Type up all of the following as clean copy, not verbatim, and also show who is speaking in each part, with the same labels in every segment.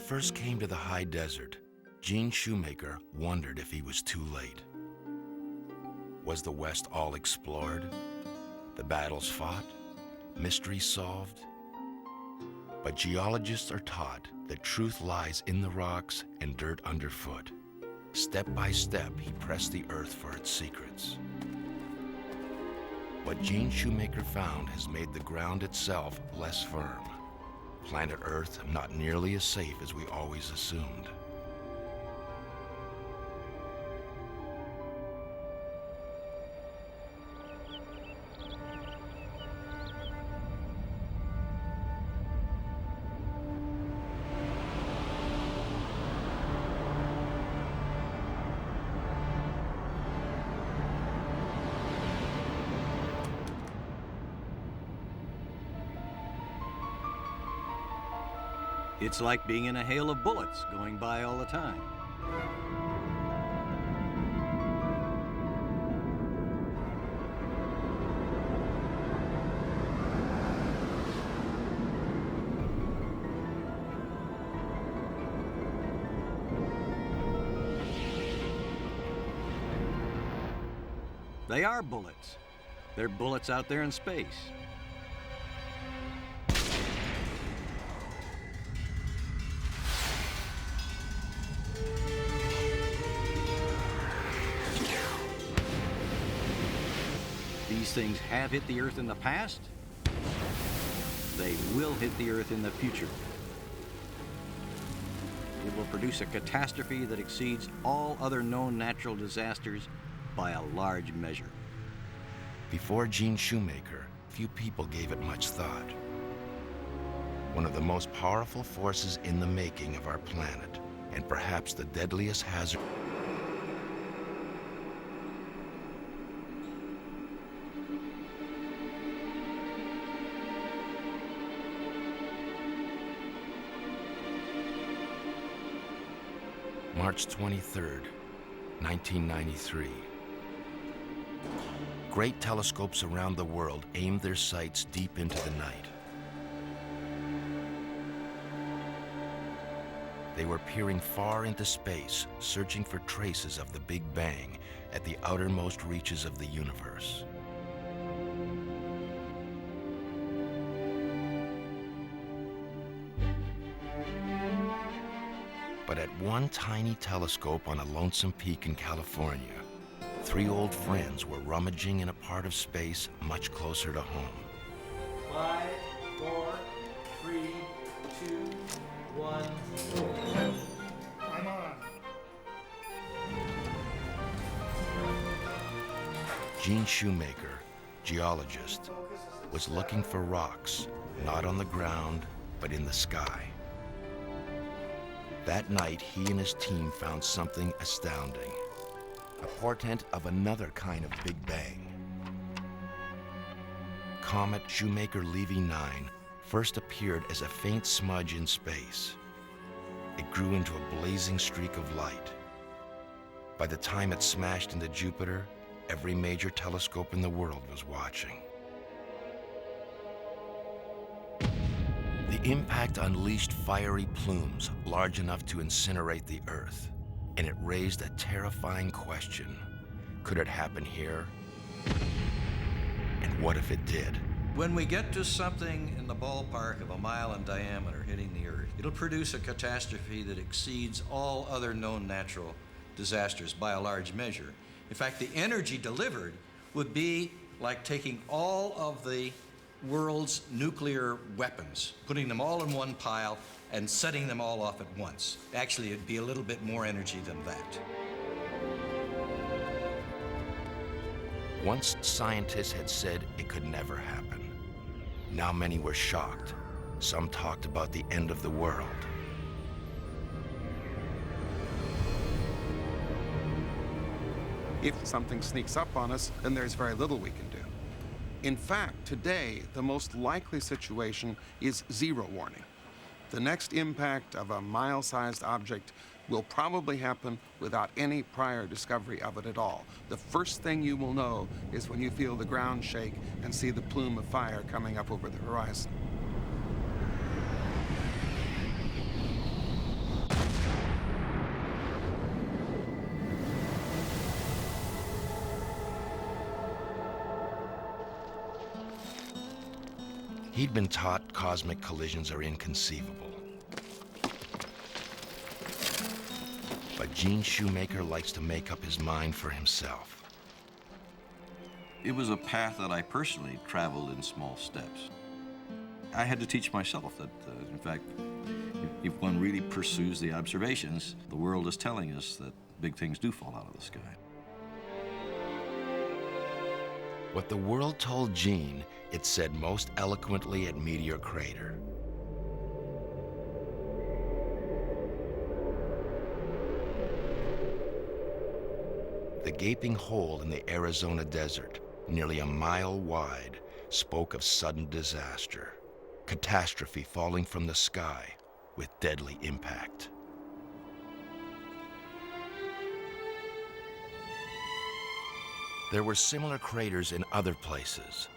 Speaker 1: first came to the high desert, Gene Shoemaker wondered if he was too late. Was the West all explored? The battles fought? Mysteries solved? But geologists are taught that truth lies in the rocks and dirt underfoot. Step by step, he pressed the earth for its secrets. What Gene Shoemaker found has made the ground itself less firm. Planet Earth not nearly as safe as we always assumed.
Speaker 2: It's like being in a hail of bullets going by all the time. They are bullets. They're bullets out there in space. These things have hit the Earth in the past. They will hit the Earth in the future. It will produce a catastrophe that exceeds all other known natural disasters by a large measure.
Speaker 1: Before Gene Shoemaker, few people gave it much thought. One of the most powerful forces in the making of our planet, and perhaps the deadliest hazard. March 23rd, 1993. Great telescopes around the world aimed their sights deep into the night. They were peering far into space, searching for traces of the Big Bang at the outermost reaches of the universe. But at one tiny telescope on a lonesome peak in California, three old friends were rummaging in a part of space much closer to home.
Speaker 3: 5, 4, 3, 2, 1. I'm on.
Speaker 1: Gene Shoemaker, geologist, was looking for rocks, not on the ground, but in the sky. That night, he and his team found something astounding, a portent of another kind of Big Bang. Comet Shoemaker-Levy 9 first appeared as a faint smudge in space. It grew into a blazing streak of light. By the time it smashed into Jupiter, every major telescope in the world was watching. The impact unleashed fiery plumes large enough to incinerate the Earth, and it raised a terrifying question. Could it happen here? And what if it did?
Speaker 2: When we get to something in the ballpark of a mile in diameter hitting the Earth, it'll produce a catastrophe that exceeds all other known natural disasters by a large measure. In fact, the energy delivered would be like taking all of the world's nuclear weapons, putting them all in one pile and setting them all off at once. Actually, it'd be a little bit more energy than that.
Speaker 1: Once scientists had said it could never happen. Now many were shocked. Some talked about the end of the world.
Speaker 4: If something sneaks up on us, then there's very little we can do. In fact, today, the most likely situation is zero warning. The next impact of a mile-sized object will probably happen without any prior discovery of it at all. The first thing you will know is when you feel the ground shake and see the plume of fire coming up over the horizon.
Speaker 1: He'd been taught cosmic collisions are inconceivable. But Gene Shoemaker likes to make up his mind for himself.
Speaker 2: It was a path that I personally traveled in small steps. I had to teach myself that, in fact, if one really pursues the observations, the world is telling us that big things do fall out of the sky.
Speaker 1: What the world told Gene, it said most eloquently at Meteor Crater. The gaping hole in the Arizona desert, nearly a mile wide, spoke of sudden disaster, catastrophe falling from the sky with deadly impact. There were similar craters in other places,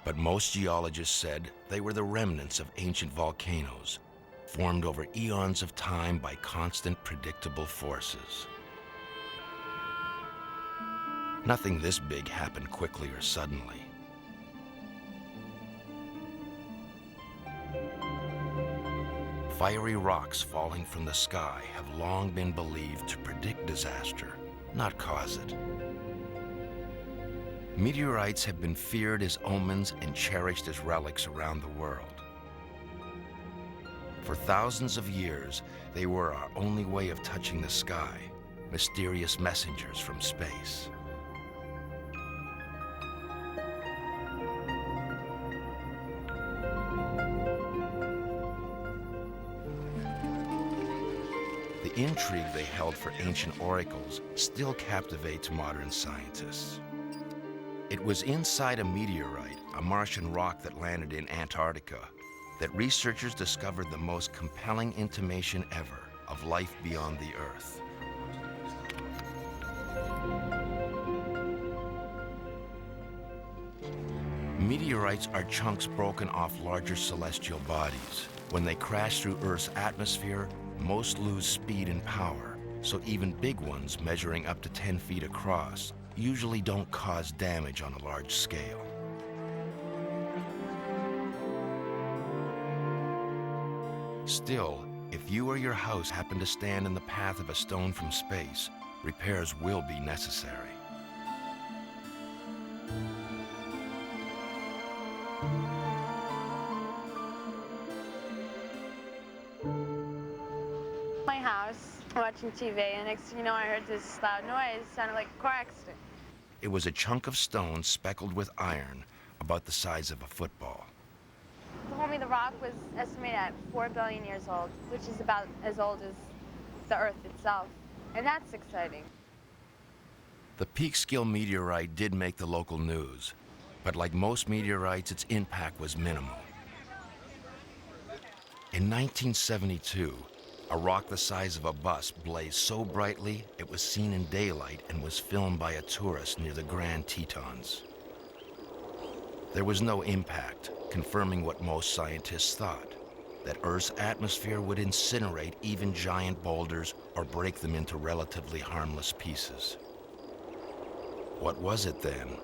Speaker 1: but most geologists said they were the remnants of ancient volcanoes, formed over eons of time by constant predictable forces. Nothing this big happened quickly or suddenly. Fiery rocks falling from the sky have long been believed to predict disaster, not cause it. Meteorites have been feared as omens and cherished as relics around the world. For thousands of years, they were our only way of touching the sky, mysterious messengers from space. The intrigue they held for ancient oracles still captivates modern scientists. It was inside a meteorite, a Martian rock that landed in Antarctica, that researchers discovered the most compelling intimation ever of life beyond the Earth. Meteorites are chunks broken off larger celestial bodies. When they crash through Earth's atmosphere, most lose speed and power, so even big ones measuring up to 10 feet across usually don't cause damage on a large scale. Still, if you or your house happen to stand in the path of a stone from space, repairs will be necessary.
Speaker 5: My house, watching TV, and next thing you know, I heard this loud noise, sounded like a car accident.
Speaker 1: It was a chunk of stone speckled with iron, about the size of a football.
Speaker 5: They told me the rock was estimated at 4 billion years old, which is about as old as the Earth itself. And that's exciting.
Speaker 1: The Peekskill meteorite did make the local news, but like most meteorites, its impact was minimal. In 1972, a rock the size of a bus blazed so brightly it was seen in daylight and was filmed by a tourist near the Grand Tetons. There was no impact, confirming what most scientists thought, that Earth's atmosphere would incinerate even giant boulders or break them into relatively harmless pieces. What was it then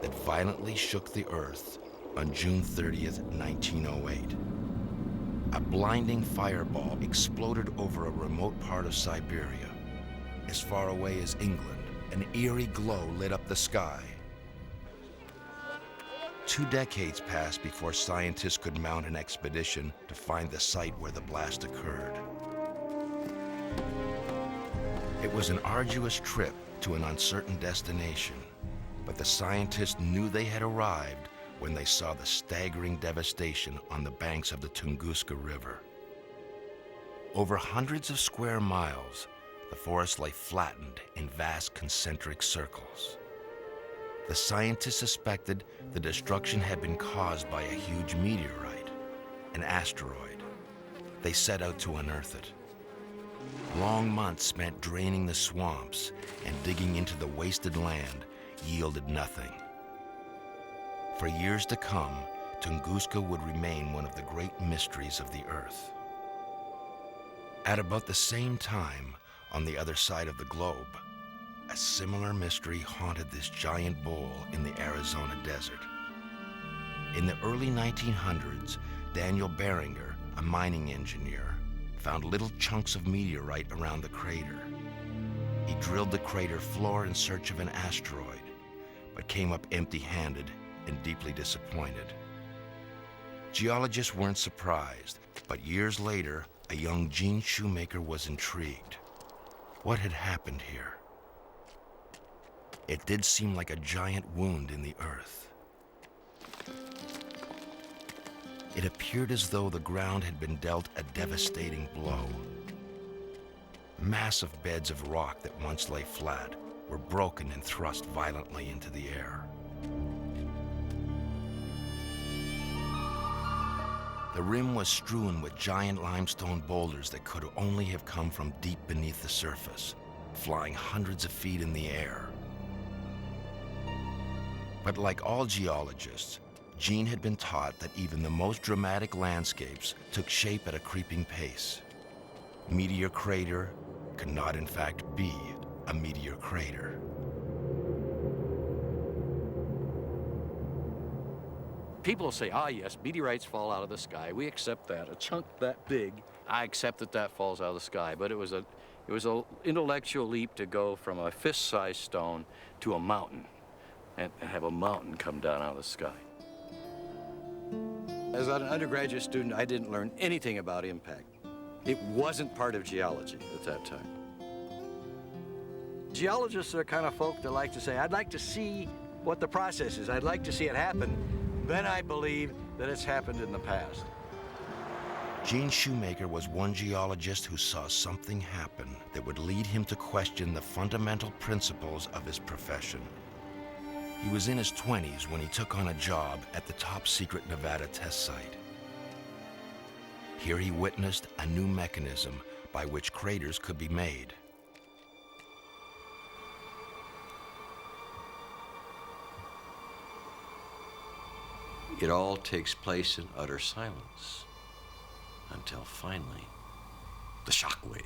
Speaker 1: that violently shook the Earth on June 30th, 1908? A blinding fireball exploded over a remote part of Siberia. As far away as England, an eerie glow lit up the sky. 2 decades passed before scientists could mount an expedition to find the site where the blast occurred. It was an arduous trip to an uncertain destination, but the scientists knew they had arrived when they saw the staggering devastation on the banks of the Tunguska River. Over hundreds of square miles, the forest lay flattened in vast concentric circles. The scientists suspected the destruction had been caused by a huge meteorite, an asteroid. They set out to unearth it. Long months spent draining the swamps and digging into the wasted land yielded nothing. For years to come, Tunguska would remain one of the great mysteries of the Earth. At about the same time, on the other side of the globe, a similar mystery haunted this giant bowl in the Arizona desert. In the early 1900s, Daniel Beringer, a mining engineer, found little chunks of meteorite around the crater. He drilled the crater floor in search of an asteroid, but came up empty-handed and deeply disappointed. Geologists weren't surprised, but years later, a young Gene Shoemaker was intrigued. What had happened here? It did seem like a giant wound in the earth. It appeared as though the ground had been dealt a devastating blow. Massive beds of rock that once lay flat were broken and thrust violently into the air. The rim was strewn with giant limestone boulders that could only have come from deep beneath the surface, flying hundreds of feet in the air. But like all geologists, Gene had been taught that even the most dramatic landscapes took shape at a creeping pace. Meteor crater could not in fact be a meteor crater.
Speaker 6: People say, yes, meteorites fall out of the sky. We accept that. A chunk that big, I accept that that falls out of the sky. But it was an intellectual leap to go from a fist-sized stone to a mountain and have a mountain come down out of the sky. As an undergraduate student, I didn't learn anything about impact. It wasn't part of geology at that time. Geologists are the kind of folk that like to say, I'd like to see what the process is. I'd like to see it happen. Then I believe that it's happened in the past.
Speaker 1: Gene Shoemaker was one geologist who saw something happen that would lead him to question the fundamental principles of his profession. He was in his 20s when he took on a job at the top-secret Nevada test site. Here he witnessed a new mechanism by which craters could be made.
Speaker 2: It all takes place in utter silence until finally, the shock wave.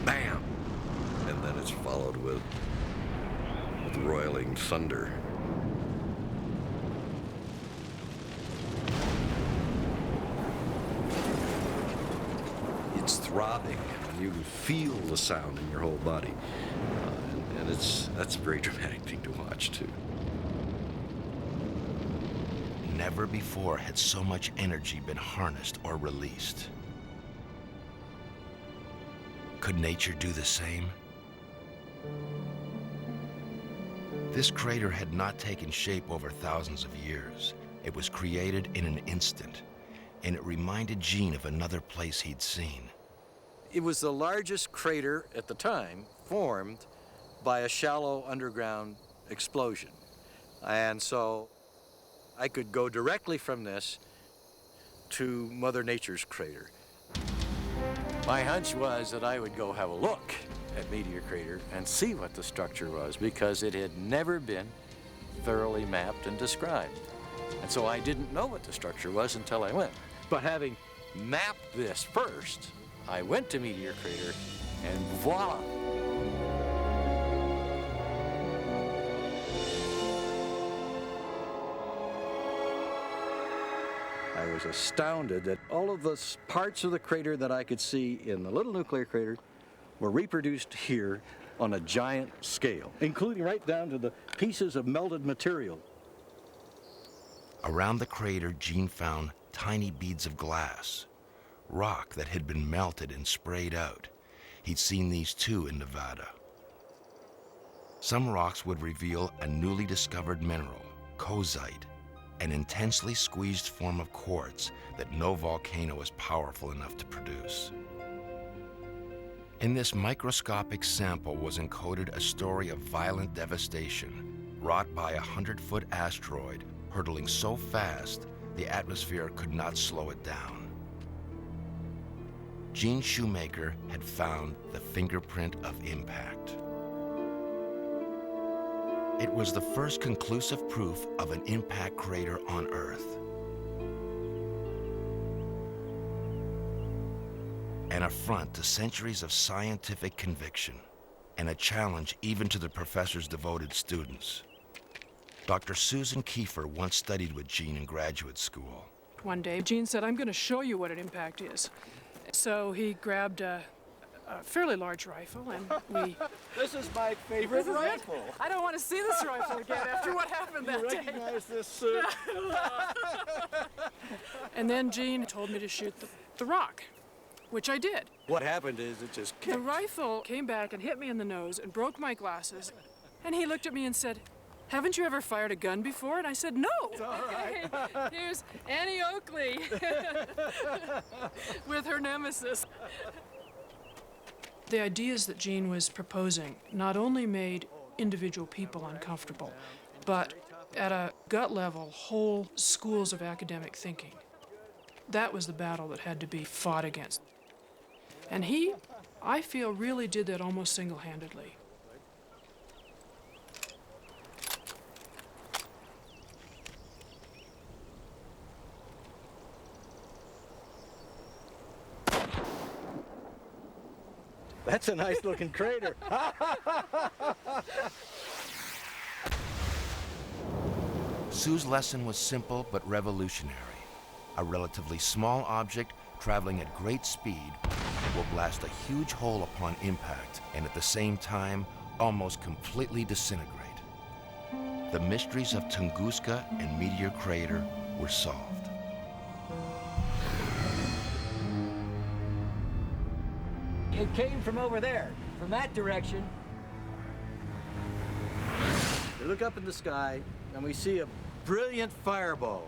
Speaker 2: Bam! And then it's followed with roiling thunder. It's throbbing, and you can feel the sound in your whole body. And that's a very dramatic thing to watch, too.
Speaker 1: Never before had so much energy been harnessed or released. Could nature do the same? This crater had not taken shape over thousands of years. It was created in an instant, and it reminded Gene of another place he'd seen.
Speaker 6: It was the largest crater at the time formed by a shallow underground explosion. And so I could go directly from this to Mother Nature's crater. My hunch was that I would go have a look at Meteor Crater and see what the structure was, because it had never been thoroughly mapped and described. And so I didn't know what the structure was until I went. But having mapped this first, I went to Meteor Crater, and voila! I was astounded that all of the parts of the crater that I could see in the little nuclear crater were reproduced here on a giant scale, including right down to the pieces of melted material.
Speaker 1: Around the crater, Gene found tiny beads of glass, rock that had been melted and sprayed out. He'd seen these too in Nevada. Some rocks would reveal a newly discovered mineral, kozite, an intensely squeezed form of quartz that no volcano is powerful enough to produce. In this microscopic sample was encoded a story of violent devastation wrought by a 100-foot asteroid hurtling so fast the atmosphere could not slow it down. Gene Shoemaker had found the fingerprint of impact. It was the first conclusive proof of an impact crater on Earth. An affront to centuries of scientific conviction. and a challenge even to the professor's devoted students. Dr. Susan Kiefer once studied with Gene in graduate school.
Speaker 7: One day, Gene said, I'm going to show you what an impact is. So he grabbed a fairly large rifle, and we...
Speaker 6: This is my favorite rifle.
Speaker 7: I don't want to see this rifle again after what happened that day.
Speaker 6: Recognize this suit?
Speaker 7: And then Gene told me to shoot the rock, which I did.
Speaker 6: What happened is it just kicked.
Speaker 7: The rifle came back and hit me in the nose and broke my glasses. And he looked at me and said, haven't you ever fired a gun before? And I said, no.
Speaker 6: It's all right.
Speaker 7: Here's Annie Oakley with her nemesis. The ideas that Gene was proposing not only made individual people uncomfortable, but at a gut level, whole schools of academic thinking. That was the battle that had to be fought against. And he, I feel, really did that almost single-handedly.
Speaker 6: That's a nice looking crater.
Speaker 1: Sue's lesson was simple but revolutionary. A relatively small object traveling at great speed will blast a huge hole upon impact and at the same time almost completely disintegrate. The mysteries of Tunguska and Meteor Crater were solved.
Speaker 8: It came from over there, from that direction.
Speaker 6: We look up in the sky and we see a brilliant fireball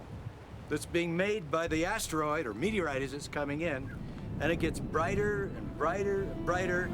Speaker 6: that's being made by the asteroid or meteorite as it's coming in, and it gets brighter and brighter and brighter.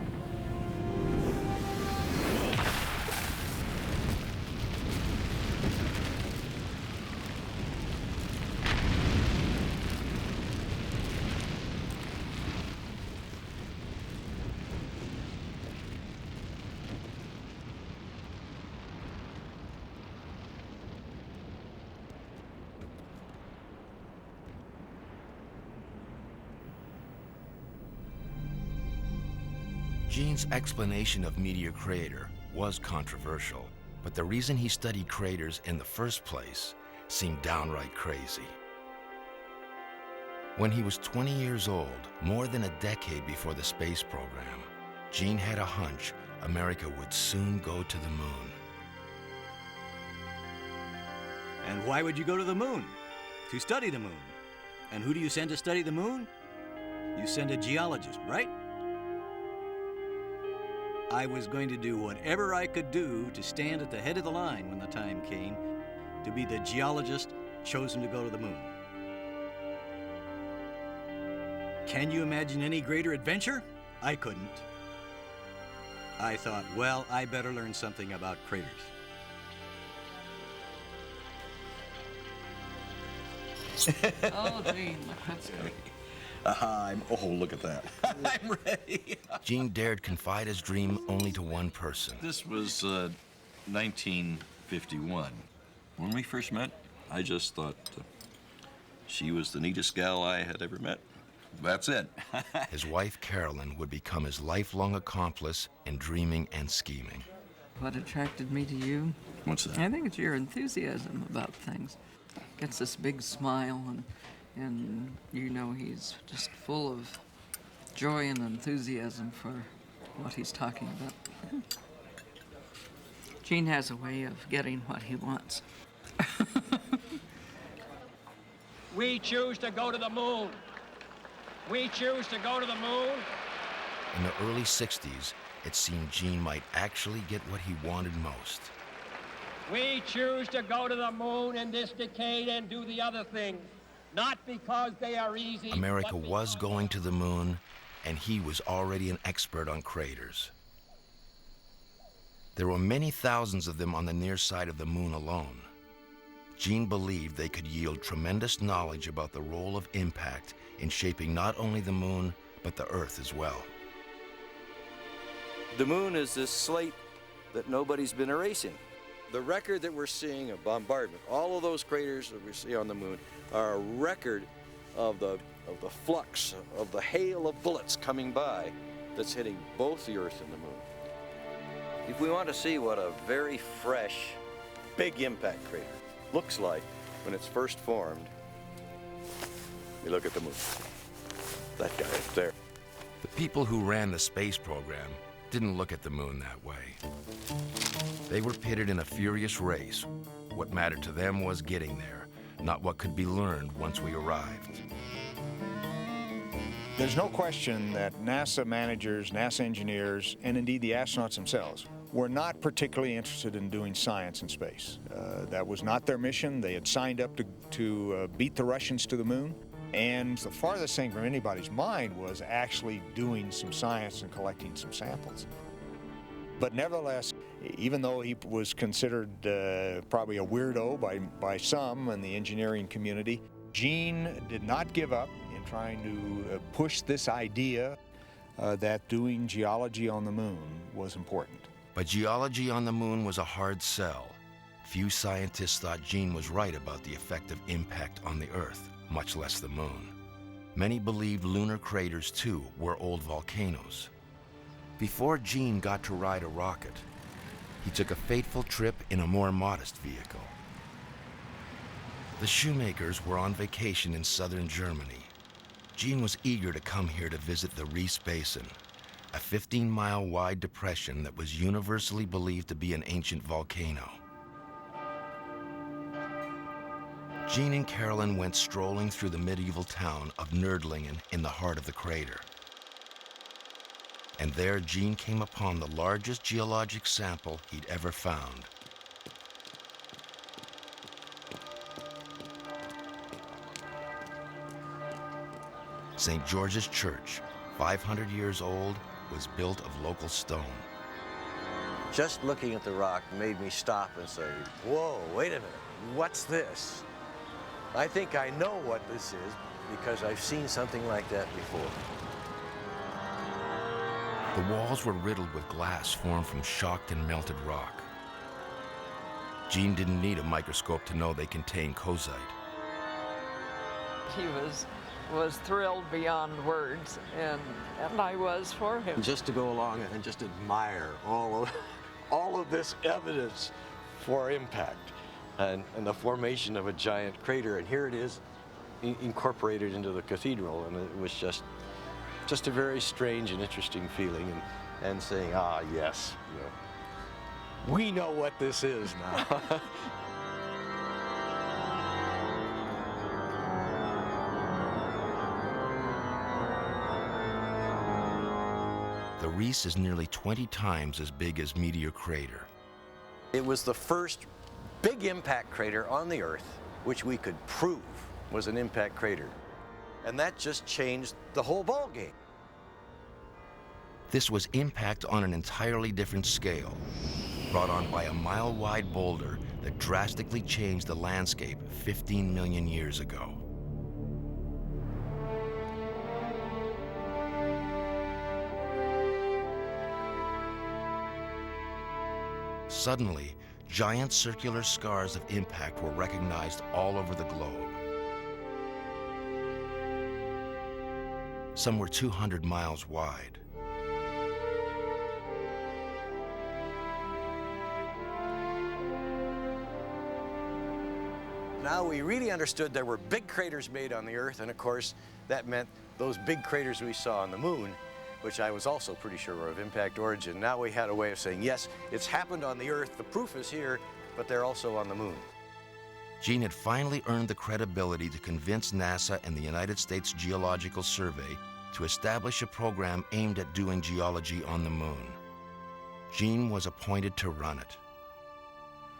Speaker 1: Gene's explanation of Meteor Crater was controversial, but the reason he studied craters in the first place seemed downright crazy. When he was 20 years old, more than a decade before the space program, Gene had a hunch America would soon go to the moon.
Speaker 8: And why would you go to the moon? To study the moon. And who do you send to study the moon? You send a geologist, right? I was going to do whatever I could do to stand at the head of the line when the time came to be the geologist chosen to go to the moon. Can you imagine any greater adventure? I couldn't. I thought, well, I better learn something about craters.
Speaker 9: Oh, Gene, that's great.
Speaker 2: Oh, look at that. I'm ready.
Speaker 1: Gene dared confide his dream only to one person.
Speaker 2: This was 1951. When we first met, I just thought she was the neatest gal I had ever met. That's it.
Speaker 1: His wife, Carolyn, would become his lifelong accomplice in dreaming and scheming.
Speaker 9: What attracted me to you?
Speaker 2: What's that?
Speaker 9: I think it's your enthusiasm about things. Gets this big smile, and you know he's just full of joy and enthusiasm for what he's talking about. Gene has a way of getting what he wants.
Speaker 10: We choose to go to the moon. We choose to go to the moon.
Speaker 1: In the early 60s, it seemed Gene might actually get what he wanted most.
Speaker 10: We choose to go to the moon in this decade and do the other things, not because they are easy.
Speaker 1: America was going to the moon, and he was already an expert on craters. There were many thousands of them on the near side of the moon alone. Gene believed they could yield tremendous knowledge about the role of impact in shaping not only the moon, but the Earth as well.
Speaker 6: The moon is this slate that nobody's been erasing. The record that we're seeing of bombardment, all of those craters that we see on the moon, are a record of the flux, of the hail of bullets coming by that's hitting both the Earth and the moon. If we want to see what a very fresh, big impact crater looks like when it's first formed, you look at the moon. That guy up there.
Speaker 1: The people who ran the space program didn't look at the moon that way. They were pitted in a furious race. What mattered to them was getting there, not what could be learned once we arrived.
Speaker 11: There's no question that NASA managers, NASA engineers, and indeed the astronauts themselves were not particularly interested in doing science in space. That was not their mission. They had signed up to beat the Russians to the moon. And the farthest thing from anybody's mind was actually doing some science and collecting some samples. But nevertheless, even though he was considered probably a weirdo by some in the engineering community, Gene did not give up in trying to push this idea that doing geology on the moon was important.
Speaker 1: But geology on the moon was a hard sell. Few scientists thought Gene was right about the effect of impact on the Earth, much less the moon. Many believed lunar craters, too, were old volcanoes. Before Gene got to ride a rocket, he took a fateful trip in a more modest vehicle. The Shoemakers were on vacation in southern Germany. Gene was eager to come here to visit the Reese Basin, a 15-mile-wide depression that was universally believed to be an ancient volcano. Gene and Carolyn went strolling through the medieval town of Nördlingen in the heart of the crater. And there Gene came upon the largest geologic sample he'd ever found. St. George's Church, 500 years old, was built of local stone.
Speaker 6: Just looking at the rock made me stop and say, whoa, wait a minute, what's this? I think I know what this is because I've seen something like that before.
Speaker 1: The walls were riddled with glass formed from shocked and melted rock. Gene didn't need a microscope to know they contained kozite.
Speaker 9: He was thrilled beyond words, and I was for him.
Speaker 6: Just to go along and just admire all of this evidence for impact and the formation of a giant crater, and here it is incorporated into the cathedral, and it was just a very strange and interesting feeling, and saying, yes, we know what this is now.
Speaker 1: The Reese is nearly 20 times as big as Meteor Crater.
Speaker 6: It was the first big impact crater on the Earth which we could prove was an impact crater. And that just changed the whole ballgame.
Speaker 1: This was impact on an entirely different scale, brought on by a mile-wide boulder that drastically changed the landscape 15 million years ago. Suddenly, giant circular scars of impact were recognized all over the globe. Some were 200 miles wide.
Speaker 6: Now we really understood there were big craters made on the Earth, and of course that meant those big craters we saw on the Moon, which I was also pretty sure were of impact origin. Now we had a way of saying, yes, it's happened on the Earth, the proof is here, but they're also on the Moon.
Speaker 1: Gene had finally earned the credibility to convince NASA and the United States Geological Survey to establish a program aimed at doing geology on the Moon. Gene was appointed to run it.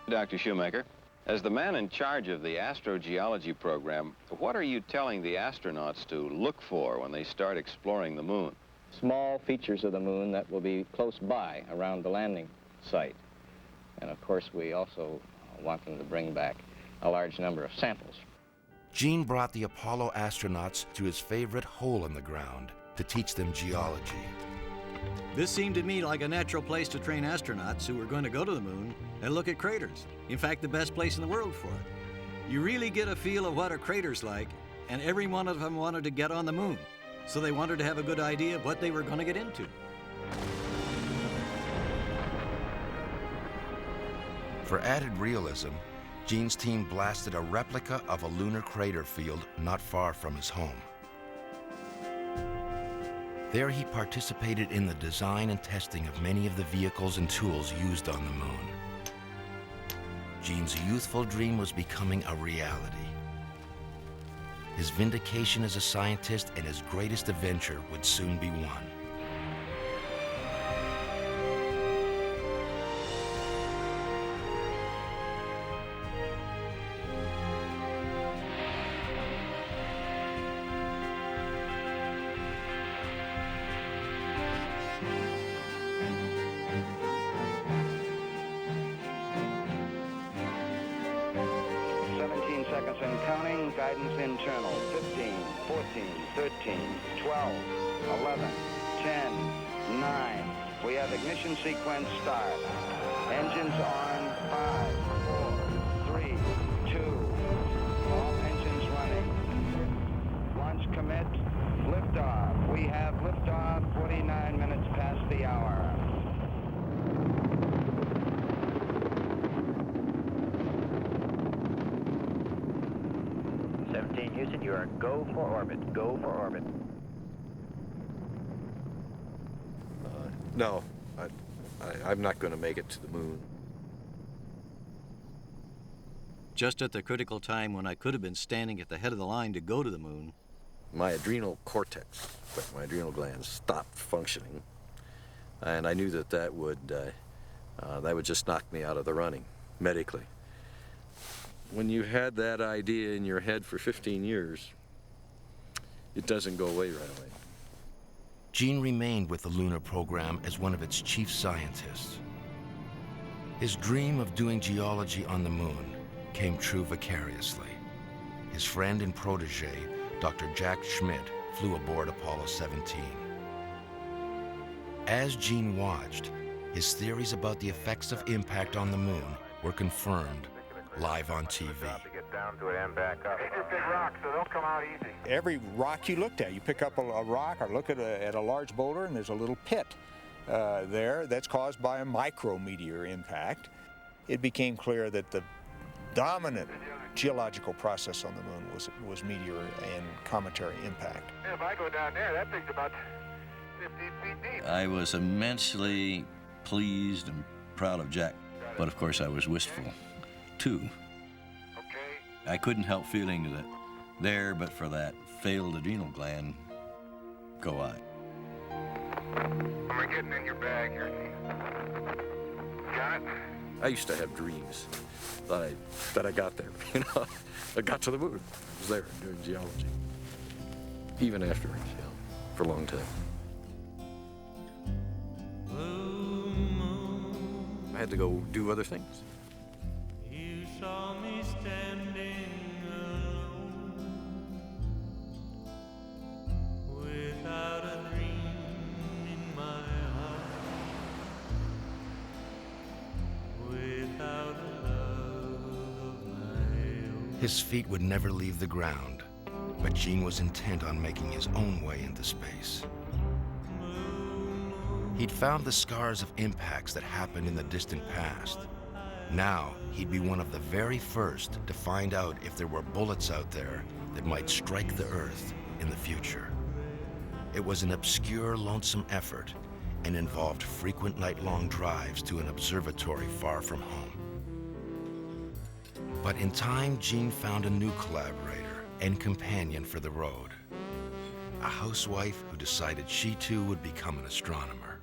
Speaker 12: Dr. Shoemaker, as the man in charge of the astrogeology program, what are you telling the astronauts to look for when they start exploring the Moon?
Speaker 13: Small features of the Moon that will be close by around the landing site. And of course, we also want them to bring back a large number of samples.
Speaker 1: Gene brought the Apollo astronauts to his favorite hole in the ground to teach them geology.
Speaker 8: This seemed to me like a natural place to train astronauts who were going to go to the Moon and look at craters. In fact, the best place in the world for it. You really get a feel of what a crater's like, and every one of them wanted to get on the Moon. So they wanted to have a good idea of what they were going to get into.
Speaker 1: For added realism, Gene's team blasted a replica of a lunar crater field not far from his home. There he participated in the design and testing of many of the vehicles and tools used on the moon. Gene's youthful dream was becoming a reality. His vindication as a scientist and his greatest adventure would soon be won.
Speaker 14: Seconds and counting. Guidance internal. 15, 14, 13, 12, 11, 10, 9. We have ignition sequence start. Engines on. 5, 4, 3, 2. All engines running. Launch commit. Liftoff. We have liftoff 49 minutes past the hour. Houston, you are go for orbit. Go for orbit.
Speaker 6: No, I'm not going to make it to the moon.
Speaker 8: Just at the critical time when I could have been standing at the head of the line to go to the moon, my adrenal cortex, my adrenal glands, stopped functioning, and I knew that would just knock me out of the running medically. When you had that idea in your head for 15 years, it doesn't go away right away.
Speaker 1: Gene remained with the lunar program as one of its chief scientists. His dream of doing geology on the moon came true vicariously. His friend and protege, Dr. Jack Schmidt, flew aboard Apollo 17. As Gene watched, his theories about the effects of impact on the moon were confirmed live on TV.
Speaker 11: Every rock you looked at, you pick up a rock or look at a large boulder, and there's a little pit there that's caused by a micrometeor impact. It became clear that the dominant geological process on the moon was meteor and cometary impact.
Speaker 15: If I go down there, that thing's about 15 feet deep.
Speaker 8: I was immensely pleased and proud of Jack, but of course I was wistful too. I couldn't help feeling that there, but for that failed adrenal gland, go I.
Speaker 15: We're getting in your bag here. Got it?
Speaker 6: I used to have dreams that I got there, I got to the moon. I was there doing geology. Even after, for a long time. I had to go do other things.
Speaker 16: You saw me standing alone, without a dream in my heart, without a love of my own.
Speaker 1: His feet would never leave the ground, but Gene was intent on making his own way into space. He'd found the scars of impacts that happened in the distant past. Now, he'd be one of the very first to find out if there were bullets out there that might strike the Earth in the future. It was an obscure, lonesome effort and involved frequent night-long drives to an observatory far from home. But in time, Gene found a new collaborator and companion for the road, a housewife who decided she too would become an astronomer.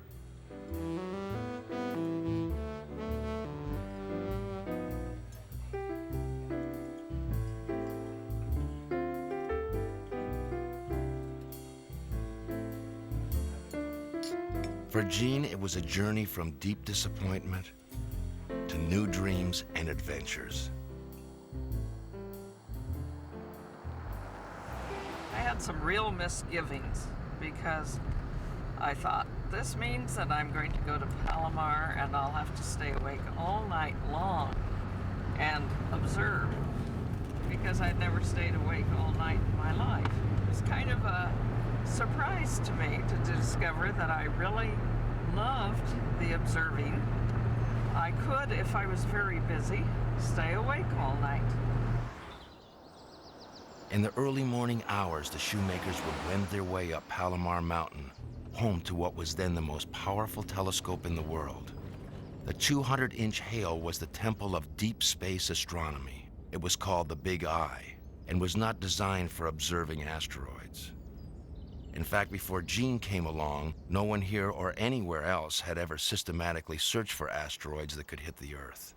Speaker 1: For Gene, it was a journey from deep disappointment to new dreams and adventures.
Speaker 9: I had some real misgivings because I thought, this means that I'm going to go to Palomar and I'll have to stay awake all night long and observe, because I'd never stayed awake all night in my life. It was kind of a surprise to me to discover that I really loved the observing. I could, if I was very busy, stay awake all night.
Speaker 1: In the early morning hours, the shoemakers would wend their way up Palomar Mountain, home to what was then the most powerful telescope in the world. The 200-inch Hale was the temple of deep space astronomy. It was called the Big Eye and was not designed for observing asteroids. In fact, before Gene came along, no one here or anywhere else had ever systematically searched for asteroids that could hit the Earth.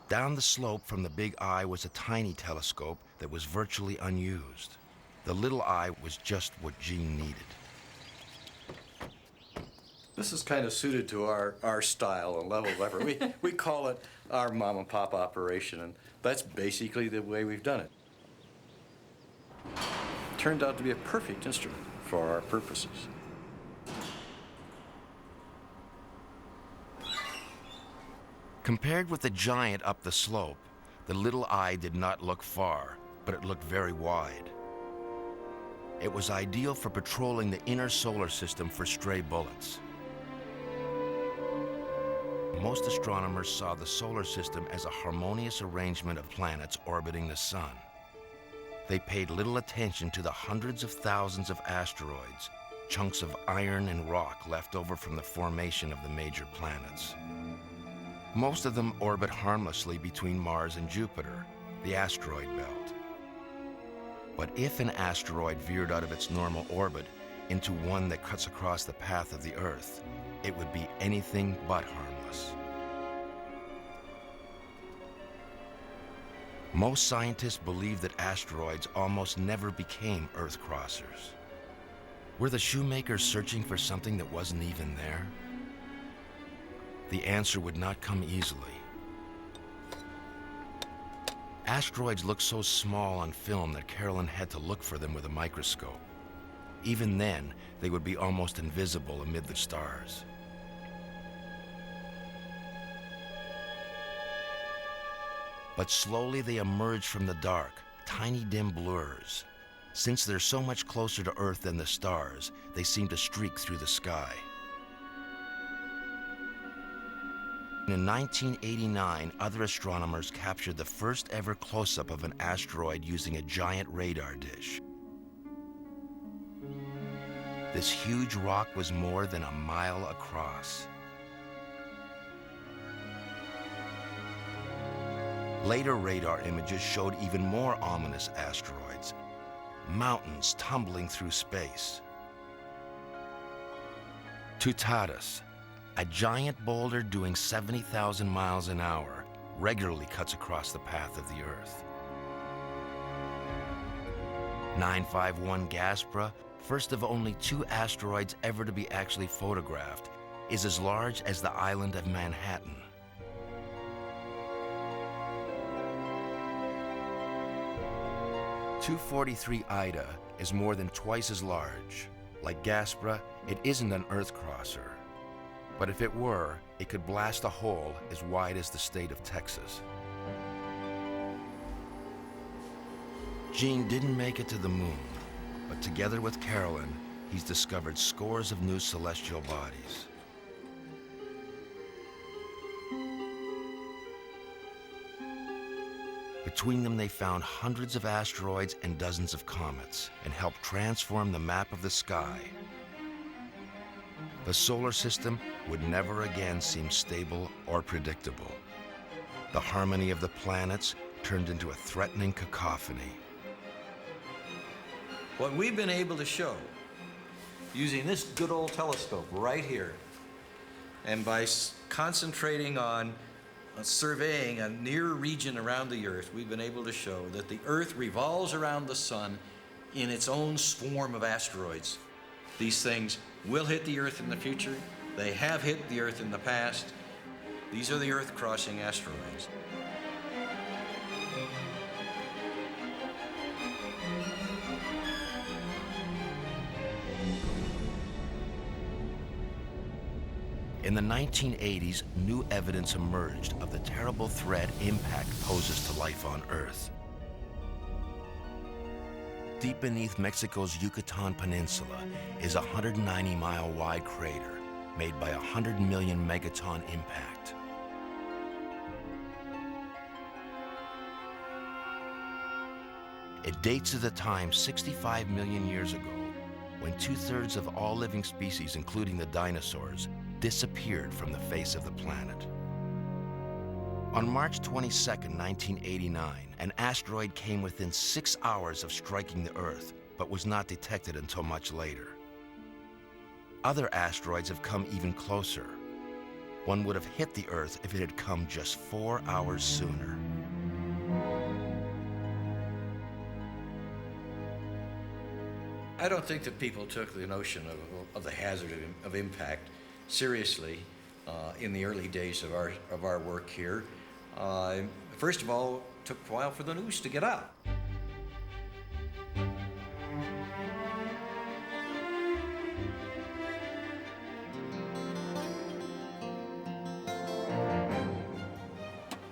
Speaker 1: Down the slope from the Big Eye was a tiny telescope that was virtually unused. The Little Eye was just what Gene needed.
Speaker 6: This is kind of suited to our style and level of effort. We call it our mom and pop operation, and that's basically the way we've done it. Turned out to be a perfect instrument for our purposes.
Speaker 1: Compared with the giant up the slope, the Little Eye did not look far, but it looked very wide. It was ideal for patrolling the inner solar system for stray bullets. Most astronomers saw the solar system as a harmonious arrangement of planets orbiting the sun. They paid little attention to the hundreds of thousands of asteroids, chunks of iron and rock left over from the formation of the major planets. Most of them orbit harmlessly between Mars and Jupiter, the asteroid belt. But if an asteroid veered out of its normal orbit into one that cuts across the path of the Earth, it would be anything but harmless. Most scientists believe that asteroids almost never became Earth crossers. Were the shoemakers searching for something that wasn't even there? The answer would not come easily. Asteroids look so small on film that Carolyn had to look for them with a microscope. Even then, they would be almost invisible amid the stars. But slowly they emerge from the dark, tiny dim blurs. Since they're so much closer to Earth than the stars, they seem to streak through the sky. In 1989, other astronomers captured the first ever close-up of an asteroid using a giant radar dish. This huge rock was more than a mile across. Later radar images showed even more ominous asteroids, mountains tumbling through space. Toutatis, a giant boulder doing 70,000 miles an hour, regularly cuts across the path of the Earth. 951 Gaspra, first of only 2 asteroids ever to be actually photographed, is as large as the island of Manhattan. (243 Ida is more than twice as large. Like Gaspra, it isn't an Earth crosser. But if it were, it could blast a hole as wide as the state of Texas. Gene didn't make it to the moon, but together with Carolyn, he's discovered scores of new celestial bodies. Between them, they found hundreds of asteroids and dozens of comets, and helped transform the map of the sky. The solar system would never again seem stable or predictable. The harmony of the planets turned into a threatening cacophony.
Speaker 6: What we've been able to show using this good old telescope right here, and by concentrating on surveying a near region around the Earth, we've been able to show that the Earth revolves around the sun in its own swarm of asteroids. These things will hit the Earth in the future. They have hit the Earth in the past. These are the Earth-crossing asteroids.
Speaker 1: In the 1980s, new evidence emerged of the terrible threat impact poses to life on Earth. Deep beneath Mexico's Yucatan Peninsula is a 190-mile wide crater, made by 100 million megaton impact. It dates to the time 65 million years ago, when 2/3 of all living species, including the dinosaurs, disappeared from the face of the planet. On March 22, 1989, an asteroid came within 6 hours of striking the Earth, but was not detected until much later. Other asteroids have come even closer. One would have hit the Earth if it had come just 4 hours sooner.
Speaker 2: I don't think that people took the notion of the hazard of impact seriously in the early days of our work here. First of all, it took a while for the news to get out.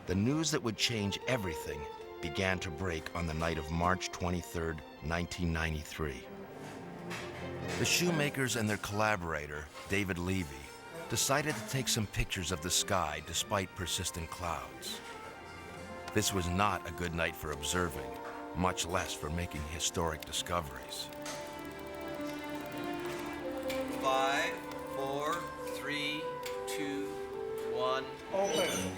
Speaker 1: The news that would change everything began to break on the night of March 23, 1993. The shoemakers and their collaborator, David Levy, decided to take some pictures of the sky despite persistent clouds. This was not a good night for observing, much less for making historic discoveries.
Speaker 3: 5, 4, 3, 2, 1.
Speaker 17: Open.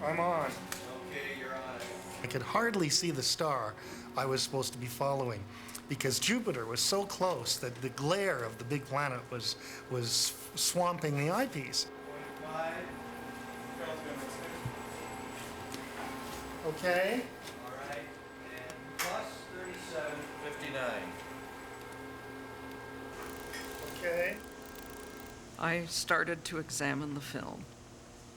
Speaker 17: I'm on.
Speaker 3: Okay, you're on it.
Speaker 17: I could hardly see the star I was supposed to be following because Jupiter was so close that the glare of the big planet was swamping the eyepiece.
Speaker 3: 5.
Speaker 17: Okay.
Speaker 3: All right, and plus 37.59.
Speaker 17: Okay.
Speaker 9: I started to examine the film,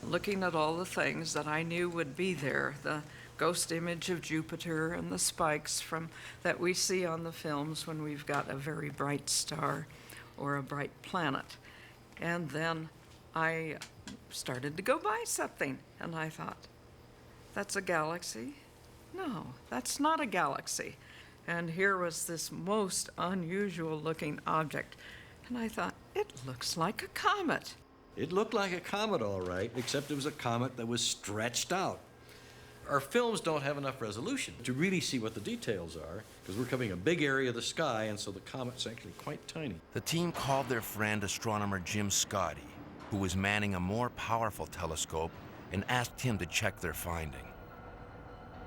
Speaker 9: looking at all the things that I knew would be there, the ghost image of Jupiter and the spikes that we see on the films when we've got a very bright star or a bright planet. And then I started to go by something, and I thought, that's a galaxy? No, that's not a galaxy. And here was this most unusual looking object, and I thought, it looks like a comet.
Speaker 6: It looked like a comet, all right, except it was a comet that was stretched out. Our films don't have enough resolution to really see what the details are, because we're covering a big area of the sky, and so the comet's actually quite tiny.
Speaker 1: The team called their friend astronomer Jim Scotty, who was manning a more powerful telescope, and asked him to check their finding.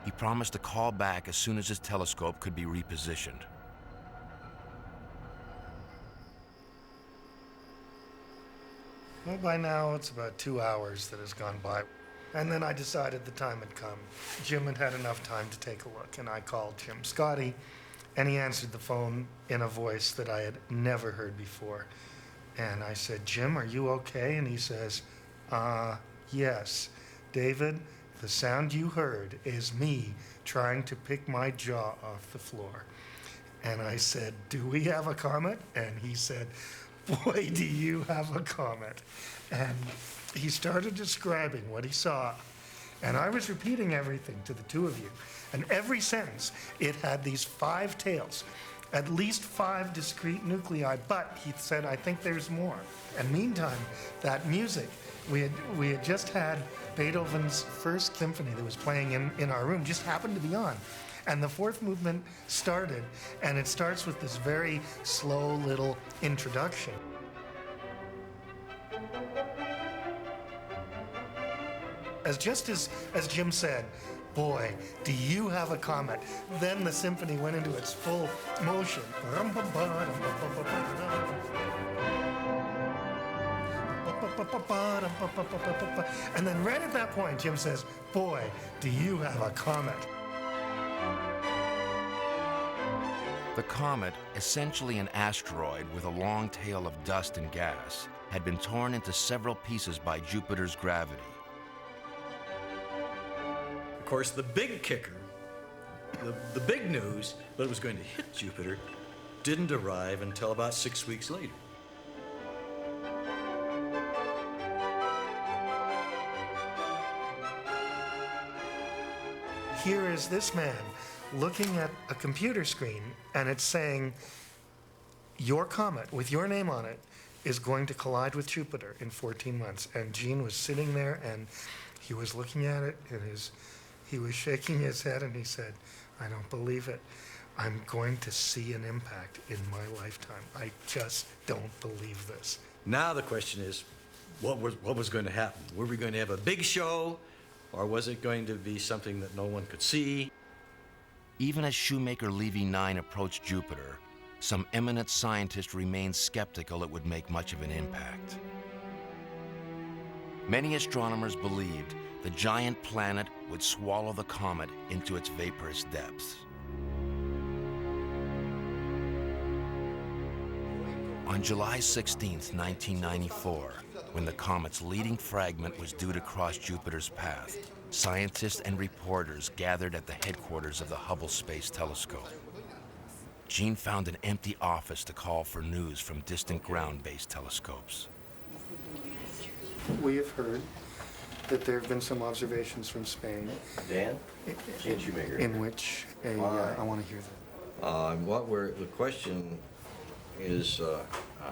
Speaker 1: He promised to call back as soon as his telescope could be repositioned.
Speaker 17: Well, by now it's about 2 hours that has gone by. And then I decided the time had come. Jim had had enough time to take a look, and I called Jim Scotty, and he answered the phone in a voice that I had never heard before. And I said, Jim, are you okay? And he says, yes. David, the sound you heard is me trying to pick my jaw off the floor. And I said, do we have a comet? And he said, boy, do you have a comet. And he started describing what he saw, and I was repeating everything to the two of you. And every sentence, it had these 5 tails, at least 5 discrete nuclei, but he said, I think there's more. And meantime, that music, we had just had Beethoven's First Symphony that was playing in our room, just happened to be on. And the 4th movement started, and it starts with this very slow little introduction. As Jim said, boy, do you have a comet? Then the symphony went into its full motion. And then right at that point, Jim says, boy, do you have a comet?
Speaker 1: The comet, essentially an asteroid with a long tail of dust and gas, had been torn into several pieces by Jupiter's gravity.
Speaker 6: Of course, the big kicker, the big news that it was going to hit Jupiter didn't arrive until about 6 weeks later.
Speaker 17: Here is this man looking at a computer screen, and it's saying, your comet, with your name on it, is going to collide with Jupiter in 14 months. And Gene was sitting there, and he was looking at it, and he was shaking his head, and he said, I don't believe it. I'm going to see an impact in my lifetime. I just don't believe this.
Speaker 6: Now the question is, what was going to happen? Were we going to have a big show, or was it going to be something that no one could see?
Speaker 1: Even as Shoemaker Levy 9 approached Jupiter, some eminent scientists remained skeptical it would make much of an impact. Many astronomers believed the giant planet would swallow the comet into its vaporous depths. On July 16, 1994, when the comet's leading fragment was due to cross Jupiter's path, scientists and reporters gathered at the headquarters of the Hubble Space Telescope. Gene found an empty office to call for news from distant ground-based telescopes.
Speaker 17: We have heard that there have been some observations from Spain.
Speaker 2: Dan? Gene Shoemaker.
Speaker 17: In which I want to hear that.
Speaker 2: The question is,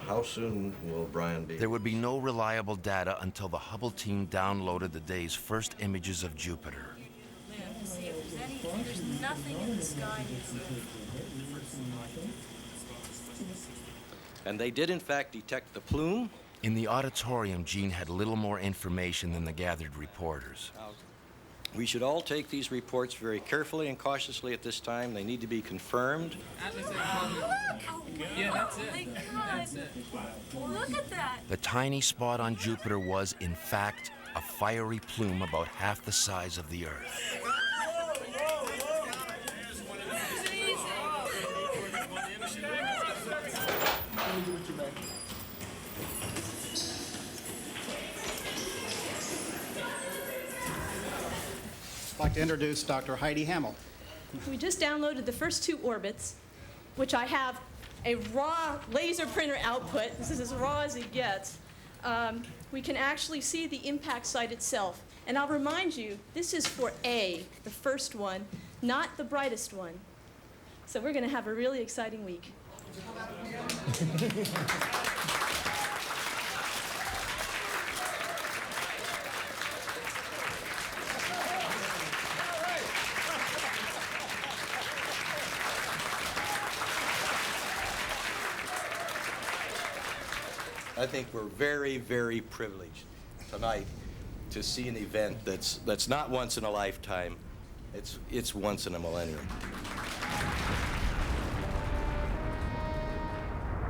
Speaker 2: how soon will Brian be?
Speaker 1: There would be no reliable data until the Hubble team downloaded the day's first images of Jupiter.
Speaker 18: To see if there's nothing in the sky.
Speaker 6: And they did, in fact, detect the plume.
Speaker 1: In the auditorium, Gene had little more information than the gathered reporters.
Speaker 6: We should all take these reports very carefully and cautiously at this time. They need to be confirmed.
Speaker 18: Yeah, that's it. That's it. Look at that.
Speaker 1: The tiny spot on Jupiter was, in fact, a fiery plume about half the size of the Earth.
Speaker 19: I'd like to introduce Dr. Heidi Hamill.
Speaker 20: We just downloaded the first 2 orbits, which I have a raw laser printer output. This is as raw as it gets. We can actually see the impact site itself. And I'll remind you, this is for A, the first one, not the brightest one. So we're going to have a really exciting week.
Speaker 6: I think we're very, very privileged tonight to see an event that's not once in a lifetime. It's once in a millennium.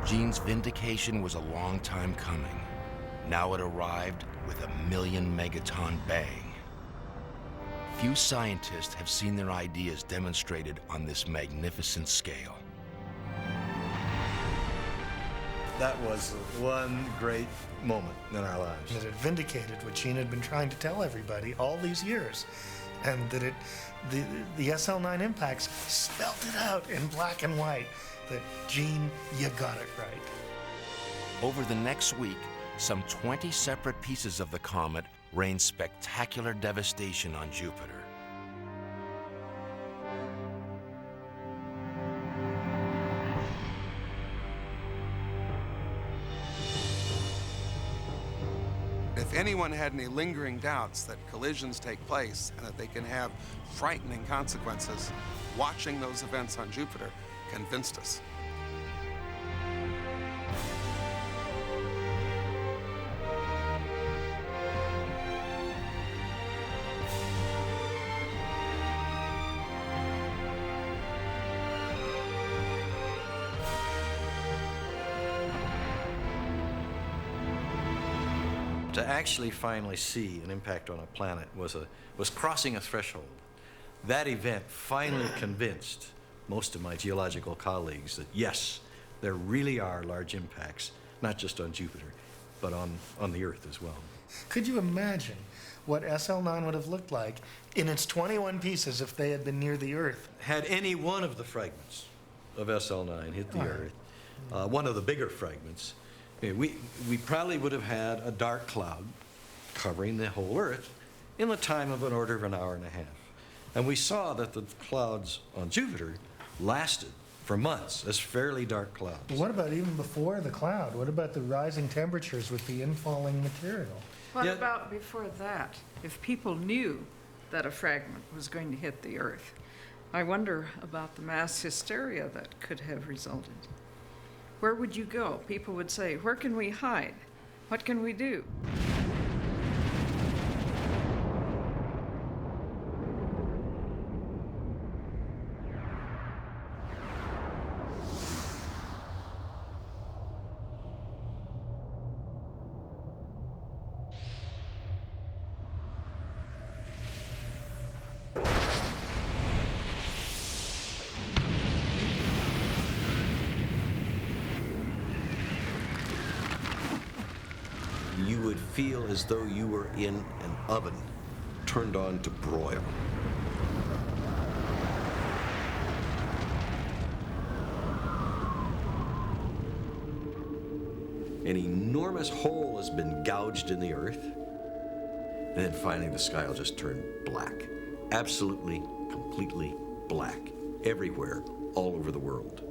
Speaker 1: Gene's vindication was a long time coming. Now it arrived with a 1,000,000 megaton bang. Few scientists have seen their ideas demonstrated on this magnificent scale.
Speaker 6: That was one great moment in our lives.
Speaker 17: That it vindicated what Gene had been trying to tell everybody all these years. And that the SL9 impacts spelled it out in black and white. That, Gene, you got it right.
Speaker 1: Over the next week, some 20 separate pieces of the comet rained spectacular devastation on Jupiter.
Speaker 4: If anyone had any lingering doubts that collisions take place and that they can have frightening consequences, watching those events on Jupiter convinced us.
Speaker 6: To actually finally see an impact on a planet was crossing a threshold. That event finally convinced most of my geological colleagues that yes, there really are large impacts, not just on Jupiter, but on the Earth as well.
Speaker 17: Could you imagine what SL9 would have looked like in its 21 pieces if they had been near the Earth?
Speaker 6: Had any one of the fragments of SL9 hit the Earth, one of the bigger fragments, we probably would have had a dark cloud covering the whole Earth in the time of an order of an hour and a half. And we saw that the clouds on Jupiter lasted
Speaker 2: for months, this fairly dark cloud.
Speaker 17: But what about even before the cloud? What about the rising temperatures with the infalling material?
Speaker 9: What about before that? If people knew that a fragment was going to hit the Earth, I wonder about the mass hysteria that could have resulted. Where would you go? People would say, where can we hide? What can we do?
Speaker 2: You would feel as though you were in an oven turned on to broil. An enormous hole has been gouged in the earth, and then finally the sky will just turn black. Absolutely, completely black. Everywhere, all over the world.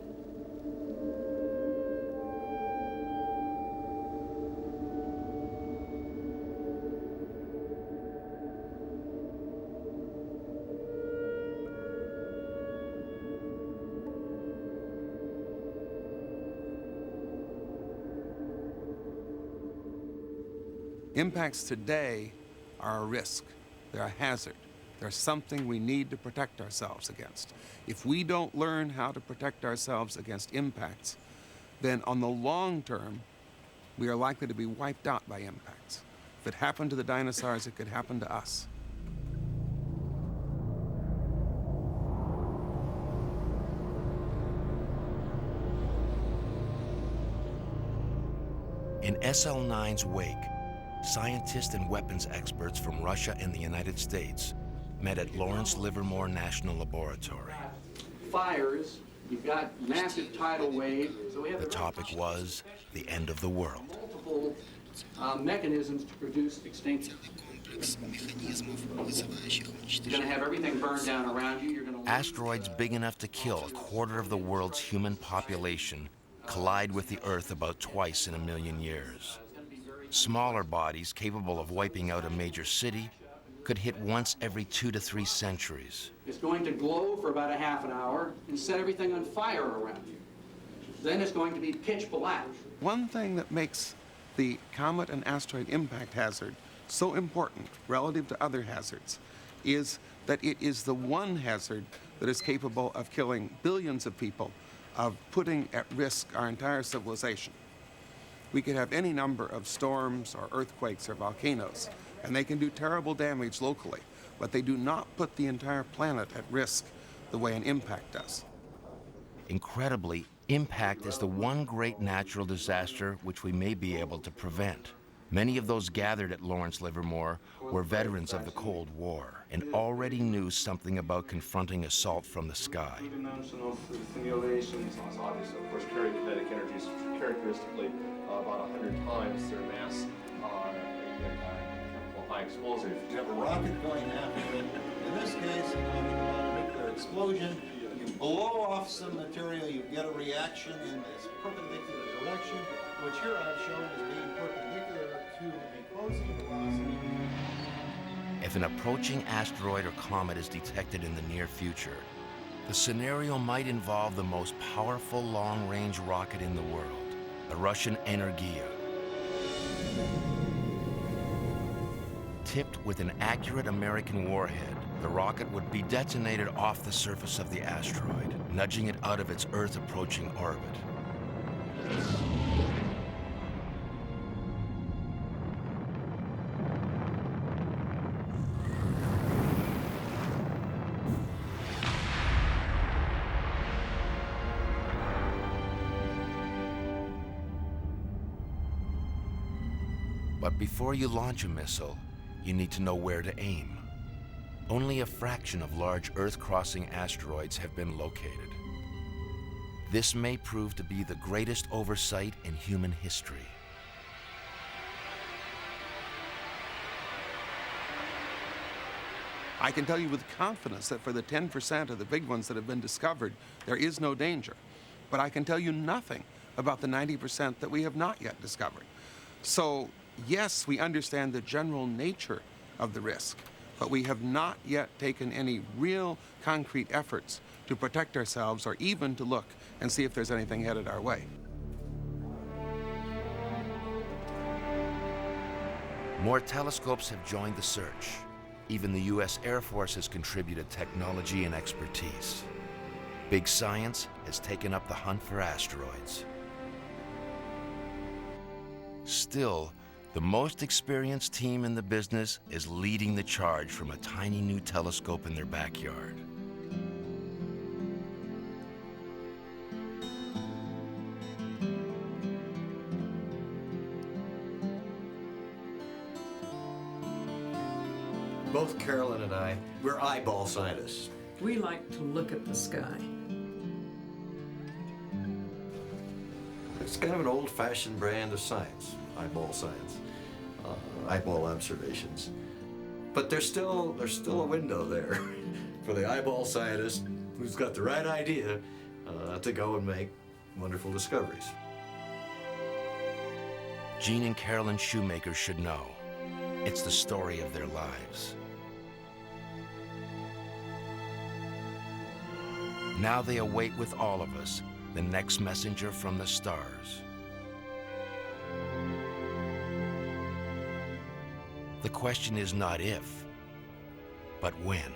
Speaker 4: Impacts today are a risk. They're a hazard. They're something we need to protect ourselves against. If we don't learn how to protect ourselves against impacts, then on the long term, we are likely to be wiped out by impacts. If it happened to the dinosaurs, it could happen to us.
Speaker 1: In SL9's wake, scientists and weapons experts from Russia and the United States met at Lawrence Livermore National Laboratory.
Speaker 21: Fires, you've got massive tidal wave. So we have
Speaker 1: The topic was the end of the world.
Speaker 21: multiple mechanisms to produce extinction. You're going to have everything burned down around you. You're going to
Speaker 1: Asteroids big enough to kill a quarter of the world's human population collide with the Earth about twice in a million years. Smaller bodies capable of wiping out a major city could hit once every 2 to 3 centuries.
Speaker 21: It's going to glow for about a half an hour and set everything on fire around you. Then it's going to be pitch black.
Speaker 4: One thing that makes the comet and asteroid impact hazard so important relative to other hazards is that it is the one hazard that is capable of killing billions of people, of putting at risk our entire civilization. We could have any number of storms or earthquakes or volcanoes, and they can do terrible damage locally, but they do not put the entire planet at risk the way an impact does.
Speaker 1: Incredibly, impact is the one great natural disaster which we may be able to prevent. Many of those gathered at Lawrence Livermore were veterans of the Cold War and already knew something about confronting assault from the sky.
Speaker 22: The dimension of simulations is obviously, of course, perikinetic energy is characteristically about 100 times their mass in chemical high explosive.
Speaker 23: You have a rocket going after it. In this case, a nuclear explosion. You blow off some material, you get a reaction in this perpendicular direction, which here I've shown as being perpendicular to the closing velocity.
Speaker 1: If an approaching asteroid or comet is detected in the near future, the scenario might involve the most powerful long-range rocket in the world, the Russian Energia. Tipped with an accurate American warhead, the rocket would be detonated off the surface of the asteroid, nudging it out of its Earth-approaching orbit. But before you launch a missile, you need to know where to aim. Only a fraction of large Earth-crossing asteroids have been located. This may prove to be the greatest oversight in human history.
Speaker 4: I can tell you with confidence that for the 10% of the big ones that have been discovered, there is no danger. but I can tell you nothing about the 90% that we have not yet discovered. So, yes, we understand the general nature of the risk, but we have not yet taken any real concrete efforts to protect ourselves or even to look and see if there's anything headed our way.
Speaker 1: More telescopes have joined the search. Even the U.S. Air Force has contributed technology and expertise. Big science has taken up the hunt for asteroids. Still, the most experienced team in the business is leading the charge from a tiny new telescope in their backyard.
Speaker 6: Both Carolyn and I, we're eyeball scientists.
Speaker 9: We like to look at the sky.
Speaker 6: It's kind of an old-fashioned brand of science, eyeball science, eyeball observations. But there's still a window there for the eyeball scientist who's got the right idea to go and make wonderful discoveries.
Speaker 1: Gene and Carolyn Shoemaker should know. It's the story of their lives. Now they await with all of us the next messenger from the stars. The question is not if, but when.